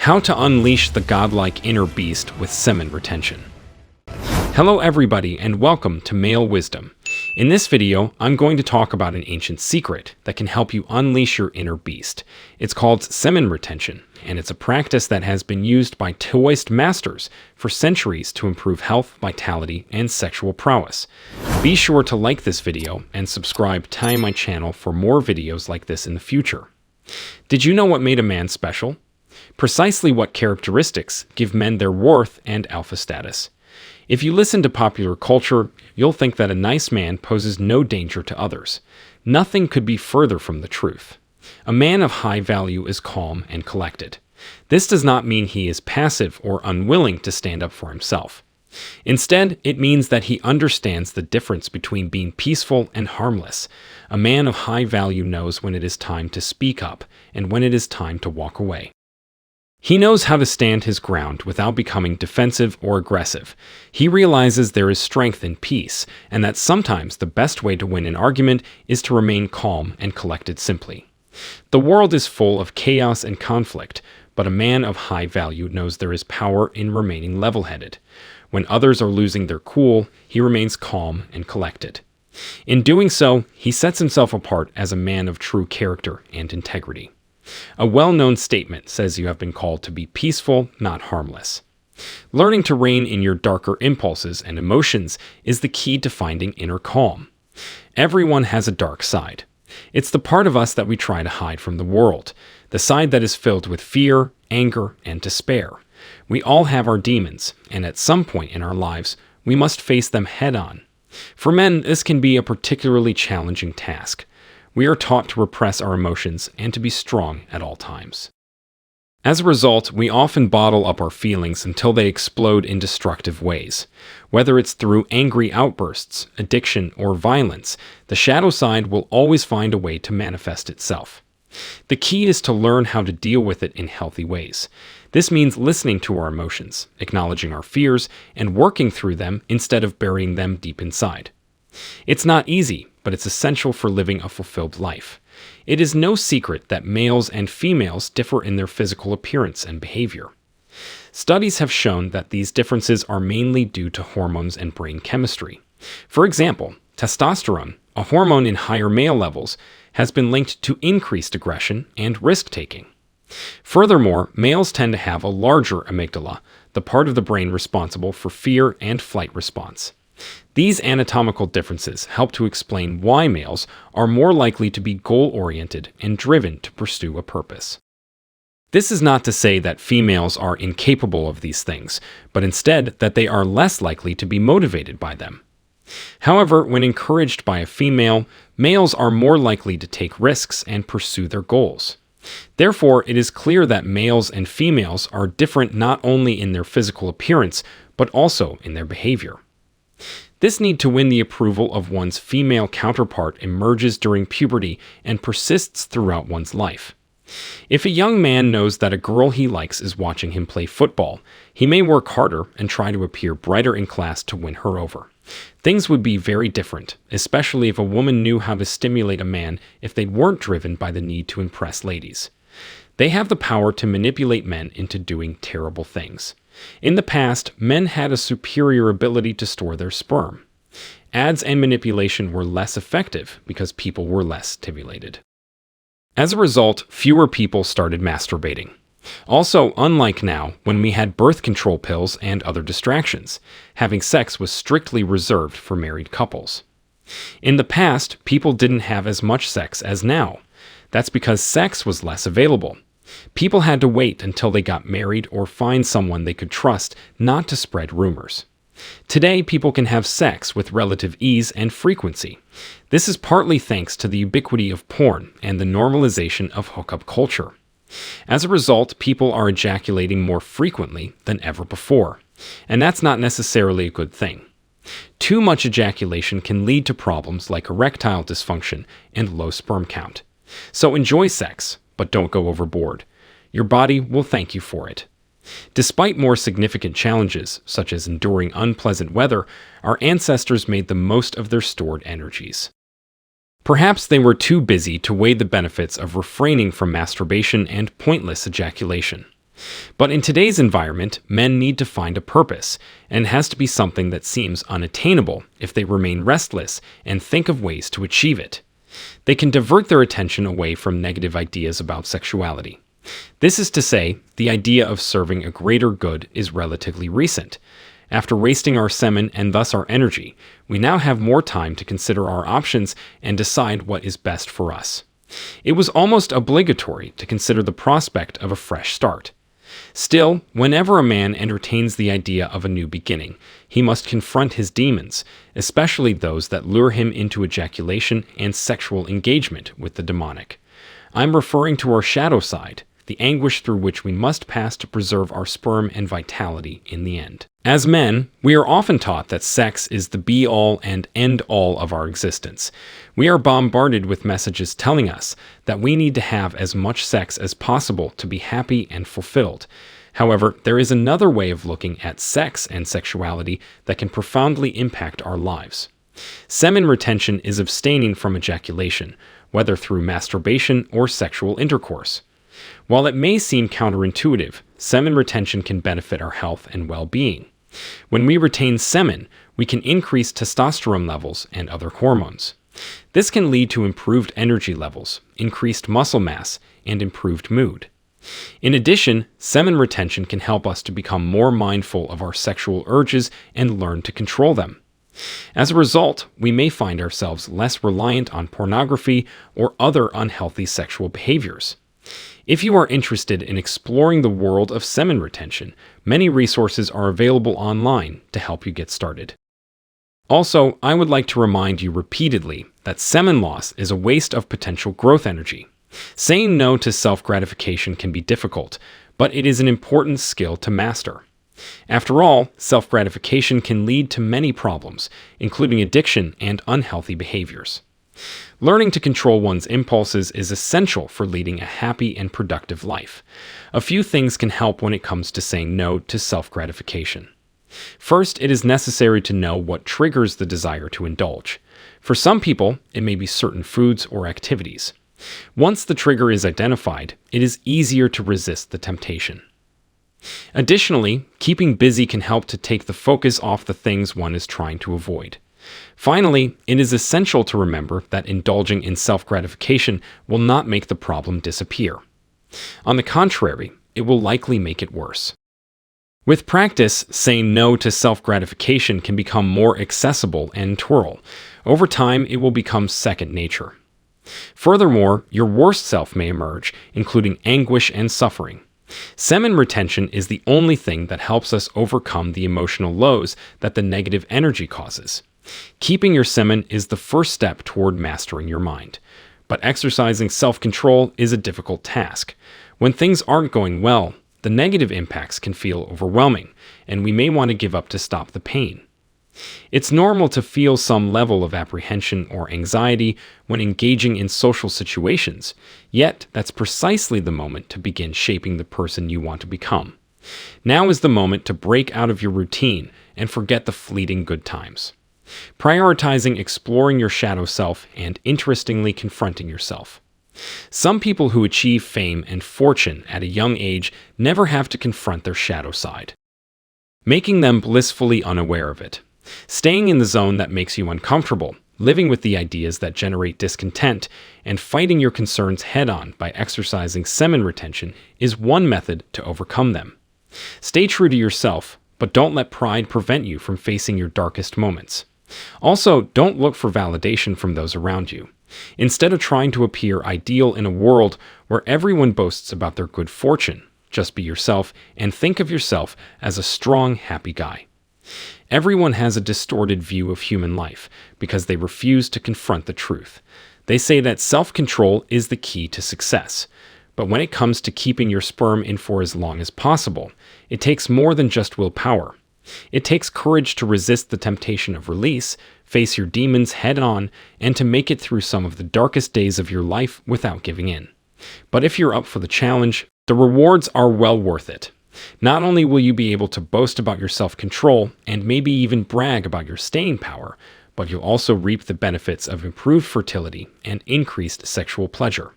How to unleash the godlike inner beast with semen retention. Hello everybody and welcome to Male Wisdom. In this video, I'm going to talk about an ancient secret that can help you unleash your inner beast. It's called semen retention, and it's a practice that has been used by Taoist masters for centuries to improve health, vitality, and sexual prowess. Be sure to like this video and subscribe to my channel for more videos like this in the future. Did you know what made a man special? Precisely what characteristics give men their worth and alpha status. If you listen to popular culture, you'll think that a nice man poses no danger to others. Nothing could be further from the truth. A man of high value is calm and collected. This does not mean he is passive or unwilling to stand up for himself. Instead, it means that he understands the difference between being peaceful and harmless. A man of high value knows when it is time to speak up and when it is time to walk away. He knows how to stand his ground without becoming defensive or aggressive. He realizes there is strength in peace, and that sometimes the best way to win an argument is to remain calm and collected simply. The world is full of chaos and conflict, but a man of high value knows there is power in remaining level-headed. When others are losing their cool, he remains calm and collected. In doing so, he sets himself apart as a man of true character and integrity. A well-known statement says you have been called to be peaceful, not harmless. Learning to rein in your darker impulses and emotions is the key to finding inner calm. Everyone has a dark side. It's the part of us that we try to hide from the world, the side that is filled with fear, anger, and despair. We all have our demons, and at some point in our lives, we must face them head-on. For men, this can be a particularly challenging task. We are taught to repress our emotions and to be strong at all times. As a result, we often bottle up our feelings until they explode in destructive ways. Whether it's through angry outbursts, addiction, or violence, the shadow side will always find a way to manifest itself. The key is to learn how to deal with it in healthy ways. This means listening to our emotions, acknowledging our fears, and working through them instead of burying them deep inside. It's not easy, but it's essential for living a fulfilled life. It is no secret that males and females differ in their physical appearance and behavior. Studies have shown that these differences are mainly due to hormones and brain chemistry. For example, testosterone, a hormone in higher male levels, has been linked to increased aggression and risk-taking. Furthermore, males tend to have a larger amygdala, the part of the brain responsible for fear and flight response. These anatomical differences help to explain why males are more likely to be goal-oriented and driven to pursue a purpose. This is not to say that females are incapable of these things, but instead that they are less likely to be motivated by them. However, when encouraged by a female, males are more likely to take risks and pursue their goals. Therefore, it is clear that males and females are different not only in their physical appearance, but also in their behavior. This need to win the approval of one's female counterpart emerges during puberty and persists throughout one's life. If a young man knows that a girl he likes is watching him play football, he may work harder and try to appear brighter in class to win her over. Things would be very different, especially if a woman knew how to stimulate a man if they weren't driven by the need to impress ladies. They have the power to manipulate men into doing terrible things. In the past, men had a superior ability to store their sperm. Ads and manipulation were less effective because people were less stimulated. As a result, fewer people started masturbating. Also, unlike now, when we had birth control pills and other distractions, having sex was strictly reserved for married couples. In the past, people didn't have as much sex as now. That's because sex was less available. People had to wait until they got married or find someone they could trust not to spread rumors. Today, people can have sex with relative ease and frequency. This is partly thanks to the ubiquity of porn and the normalization of hookup culture. As a result, people are ejaculating more frequently than ever before, and that's not necessarily a good thing. Too much ejaculation can lead to problems like erectile dysfunction and low sperm count. So enjoy sex, but don't go overboard. Your body will thank you for it. Despite more significant challenges, such as enduring unpleasant weather, our ancestors made the most of their stored energies. Perhaps they were too busy to weigh the benefits of refraining from masturbation and pointless ejaculation. But in today's environment, men need to find a purpose, and it has to be something that seems unattainable if they remain restless and think of ways to achieve it. They can divert their attention away from negative ideas about sexuality. This is to say, the idea of serving a greater good is relatively recent. After wasting our semen and thus our energy, we now have more time to consider our options and decide what is best for us. It was almost obligatory to consider the prospect of a fresh start. Still, whenever a man entertains the idea of a new beginning, he must confront his demons, especially those that lure him into ejaculation and sexual engagement with the demonic. I'm referring to our shadow side, the anguish through which we must pass to preserve our sperm and vitality in the end. As men, we are often taught that sex is the be-all and end-all of our existence. We are bombarded with messages telling us that we need to have as much sex as possible to be happy and fulfilled. However, there is another way of looking at sex and sexuality that can profoundly impact our lives. Semen retention is abstaining from ejaculation, whether through masturbation or sexual intercourse. While it may seem counterintuitive, semen retention can benefit our health and well-being. When we retain semen, we can increase testosterone levels and other hormones. This can lead to improved energy levels, increased muscle mass, and improved mood. In addition, semen retention can help us to become more mindful of our sexual urges and learn to control them. As a result, we may find ourselves less reliant on pornography or other unhealthy sexual behaviors. If you are interested in exploring the world of semen retention, many resources are available online to help you get started. Also, I would like to remind you repeatedly that semen loss is a waste of potential growth energy. Saying no to self-gratification can be difficult, but it is an important skill to master. After all, self-gratification can lead to many problems, including addiction and unhealthy behaviors. Learning to control one's impulses is essential for leading a happy and productive life. A few things can help when it comes to saying no to self-gratification. First, it is necessary to know what triggers the desire to indulge. For some people, it may be certain foods or activities. Once the trigger is identified, it is easier to resist the temptation. Additionally, keeping busy can help to take the focus off the things one is trying to avoid. Finally, it is essential to remember that indulging in self-gratification will not make the problem disappear. On the contrary, it will likely make it worse. With practice, saying no to self-gratification can become more accessible and natural. Over time, it will become second nature. Furthermore, your worst self may emerge, including anguish and suffering. Semen retention is the only thing that helps us overcome the emotional lows that the negative energy causes. Keeping your semen is the first step toward mastering your mind. But exercising self-control is a difficult task. When things aren't going well, the negative impacts can feel overwhelming, and we may want to give up to stop the pain. It's normal to feel some level of apprehension or anxiety when engaging in social situations, yet that's precisely the moment to begin shaping the person you want to become. Now is the moment to break out of your routine and forget the fleeting good times. Prioritizing exploring your shadow self and interestingly confronting yourself. Some people who achieve fame and fortune at a young age never have to confront their shadow side, making them blissfully unaware of it. Staying in the zone that makes you uncomfortable, living with the ideas that generate discontent, and fighting your concerns head-on by exercising semen retention is one method to overcome them. Stay true to yourself, but don't let pride prevent you from facing your darkest moments. Also, don't look for validation from those around you. Instead of trying to appear ideal in a world where everyone boasts about their good fortune, just be yourself and think of yourself as a strong, happy guy. Everyone has a distorted view of human life because they refuse to confront the truth. They say that self-control is the key to success. But when it comes to keeping your sperm in for as long as possible, it takes more than just willpower. It takes courage to resist the temptation of release, face your demons head-on, and to make it through some of the darkest days of your life without giving in. But if you're up for the challenge, the rewards are well worth it. Not only will you be able to boast about your self-control and maybe even brag about your staying power, but you'll also reap the benefits of improved fertility and increased sexual pleasure.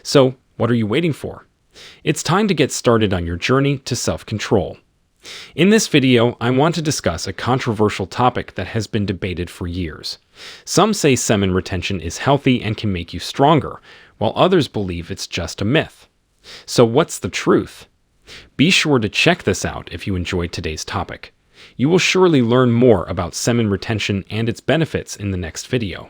So, what are you waiting for? It's time to get started on your journey to self-control. In this video, I want to discuss a controversial topic that has been debated for years. Some say semen retention is healthy and can make you stronger, while others believe it's just a myth. So what's the truth? Be sure to check this out if you enjoyed today's topic. You will surely learn more about semen retention and its benefits in the next video.